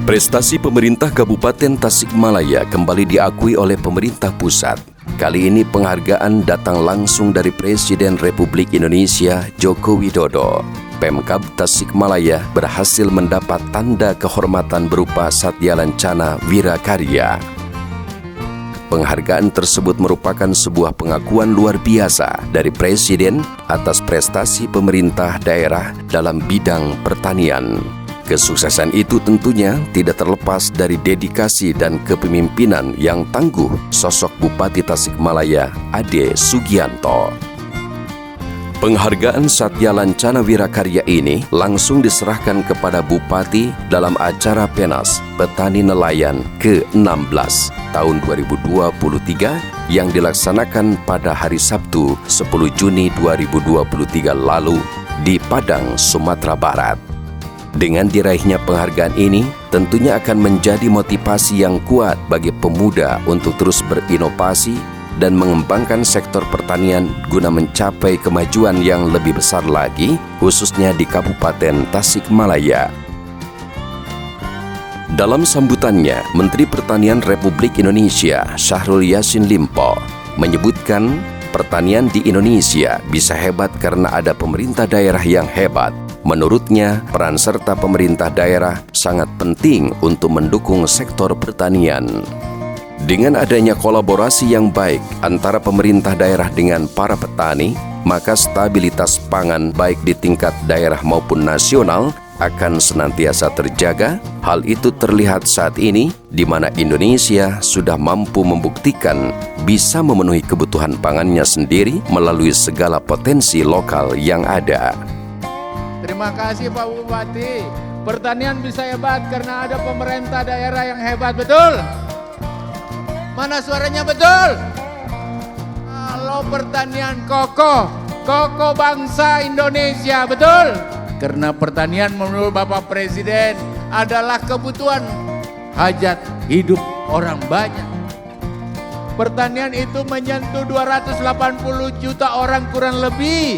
Prestasi pemerintah Kabupaten Tasikmalaya kembali diakui oleh pemerintah pusat. Kali ini penghargaan datang langsung dari Presiden Republik Indonesia Joko Widodo. Pemkab Tasikmalaya berhasil mendapat tanda kehormatan berupa Satya Lancana Wirakarya. Penghargaan tersebut merupakan sebuah pengakuan luar biasa dari Presiden atas prestasi pemerintah daerah dalam bidang pertanian. Kesuksesan itu tentunya tidak terlepas dari dedikasi dan kepemimpinan yang tangguh sosok Bupati Tasikmalaya Ade Sugianto. Penghargaan Satya Lancana Wirakarya ini langsung diserahkan kepada Bupati dalam acara Penas Petani Nelayan ke-16 tahun 2023 yang dilaksanakan pada hari Sabtu 10 Juni 2023 lalu di Padang, Sumatera Barat. Dengan diraihnya penghargaan ini, tentunya akan menjadi motivasi yang kuat bagi pemuda untuk terus berinovasi dan mengembangkan sektor pertanian guna mencapai kemajuan yang lebih besar lagi, khususnya di Kabupaten Tasikmalaya. Dalam sambutannya, Menteri Pertanian Republik Indonesia Syahrul Yassin Limpo menyebutkan pertanian di Indonesia bisa hebat karena ada pemerintah daerah yang hebat. Menurutnya, peran serta pemerintah daerah sangat penting untuk mendukung sektor pertanian. Dengan adanya kolaborasi yang baik antara pemerintah daerah dengan para petani, maka stabilitas pangan baik di tingkat daerah maupun nasional akan senantiasa terjaga. Hal itu terlihat saat ini, di mana Indonesia sudah mampu membuktikan bisa memenuhi kebutuhan pangannya sendiri melalui segala potensi lokal yang ada. Terima kasih Pak Bupati. Pertanian bisa hebat karena ada pemerintah daerah yang hebat, betul? Mana suaranya betul? Kalau pertanian kokoh bangsa Indonesia, betul? Karena pertanian menurut Bapak Presiden adalah kebutuhan hajat hidup orang banyak. Pertanian itu menyentuh 280 juta orang kurang lebih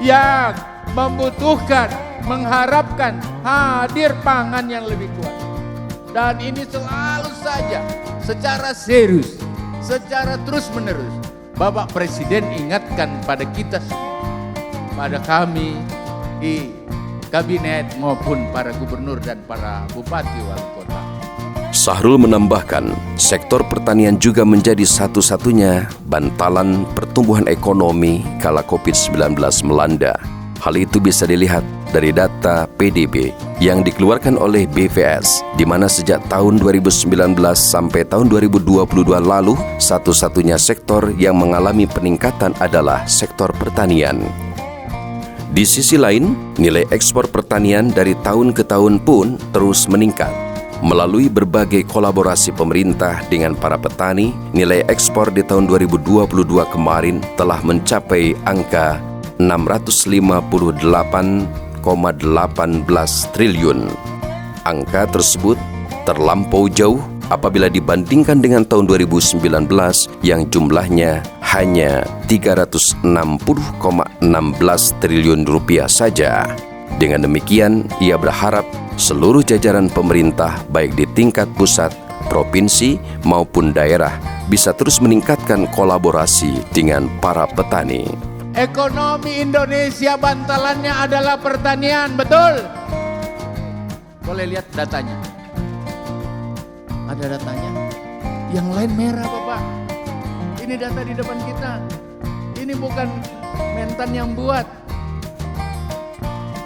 yang membutuhkan, mengharapkan hadir pangan yang lebih kuat. Dan ini selalu saja secara serius, secara terus-menerus Bapak Presiden ingatkan pada kita semua, pada kami di kabinet maupun para gubernur dan para bupati wali kota. Syahrul menambahkan, sektor pertanian juga menjadi satu-satunya bantalan pertumbuhan ekonomi kala COVID-19 melanda. Hal itu bisa dilihat dari data PDB yang dikeluarkan oleh BVS, di mana sejak tahun 2019 sampai tahun 2022 lalu, satu-satunya sektor yang mengalami peningkatan adalah sektor pertanian. Di sisi lain, nilai ekspor pertanian dari tahun ke tahun pun terus meningkat. Melalui berbagai kolaborasi pemerintah dengan para petani, nilai ekspor di tahun 2022 kemarin telah mencapai angka 658,18 triliun. Angka tersebut terlampau jauh apabila dibandingkan dengan tahun 2019 yang jumlahnya hanya 360,16 triliun rupiah saja. Dengan demikian, ia berharap seluruh jajaran pemerintah baik di tingkat pusat, provinsi maupun daerah bisa terus meningkatkan kolaborasi dengan para petani. Ekonomi Indonesia bantalannya adalah pertanian, betul? Boleh lihat datanya. Ada datanya. Yang lain merah, Bapak. Ini data di depan kita. Ini bukan Mentan yang buat.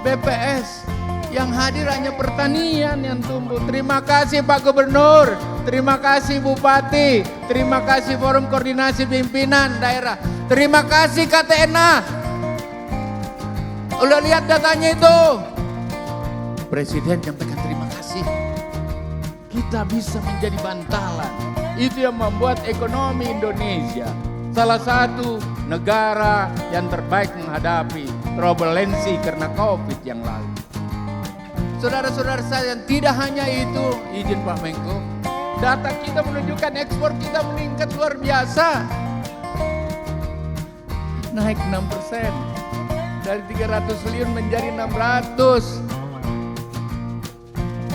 BPS yang hadir hanya pertanian yang tumbuh. Terima kasih Pak Gubernur, terima kasih Bupati, terima kasih Forum Koordinasi Pimpinan Daerah, terima kasih KTNA. Udah lihat datanya itu. Presiden nyampaikan terima kasih. Kita bisa menjadi bantalan. Itu yang membuat ekonomi Indonesia salah satu negara yang terbaik menghadapi turbulensi karena COVID yang lalu. Saudara-saudara saya, tidak hanya itu, izin Pak Menko, data kita menunjukkan ekspor kita meningkat luar biasa. Naik 6%, dari 300 triliun menjadi 600.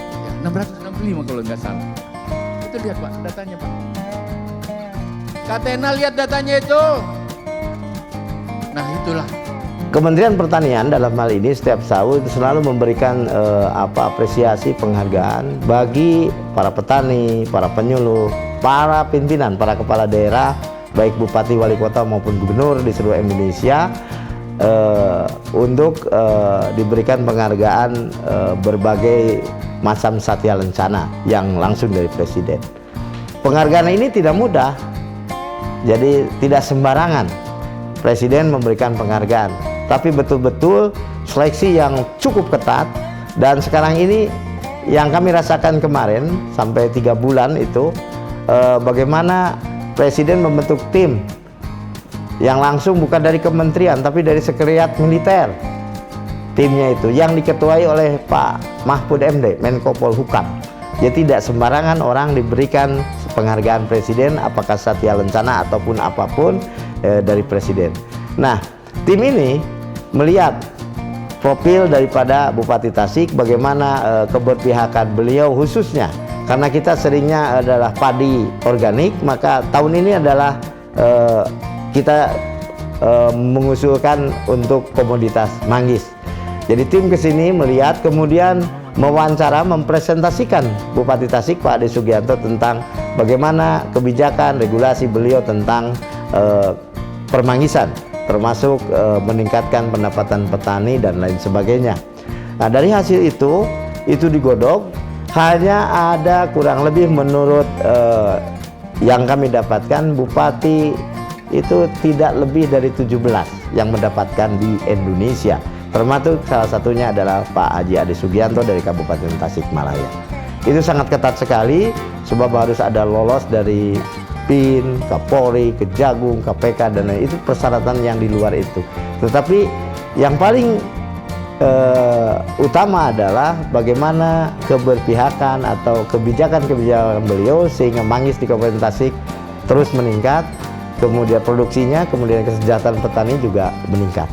Ya, 665 45 kalau nggak salah. Itu lihat Pak, datanya Pak. Katena lihat datanya itu. Nah itulah. Kementerian Pertanian dalam hal ini setiap tahun selalu memberikan apresiasi penghargaan bagi para petani, para penyuluh, para pimpinan, para kepala daerah, baik bupati, wali kota maupun gubernur di seluruh Indonesia, untuk diberikan penghargaan berbagai macam satya lencana yang langsung dari Presiden. Penghargaan ini tidak mudah, jadi tidak sembarangan Presiden memberikan penghargaan, tapi betul-betul seleksi yang cukup ketat. Dan sekarang ini yang kami rasakan kemarin sampai 3 bulan itu bagaimana Presiden membentuk tim yang langsung bukan dari kementerian tapi dari sekretariat militer. Timnya itu yang diketuai oleh Pak Mahfud MD, Menko Polhukam. Jadi tidak sembarangan orang diberikan penghargaan Presiden, apakah satya lencana ataupun apapun dari Presiden. Nah, tim ini melihat profil daripada Bupati Tasik, bagaimana keberpihakan beliau khususnya karena kita seringnya adalah padi organik, maka tahun ini adalah kita mengusulkan untuk komoditas manggis. Jadi tim kesini melihat, kemudian mewawancara, mempresentasikan Bupati Tasik Pak Ade Sugianto tentang bagaimana kebijakan regulasi beliau tentang permanggisan, termasuk meningkatkan pendapatan petani dan lain sebagainya. Nah, dari hasil itu digodok, hanya ada kurang lebih menurut yang kami dapatkan, bupati itu tidak lebih dari 17 yang mendapatkan di Indonesia, termasuk salah satunya adalah Pak Haji Ade Sugianto dari Kabupaten Tasikmalaya. Itu sangat ketat sekali, sebab harus ada lolos dari PIN, Kapolri, Kejagung, KPK, dan lain. Itu persyaratan yang di luar itu. Tetapi yang paling utama adalah bagaimana keberpihakan atau kebijakan-kebijakan beliau sehingga manggis di Kabupaten Tasik terus meningkat, kemudian produksinya, kemudian kesejahteraan petani juga meningkat.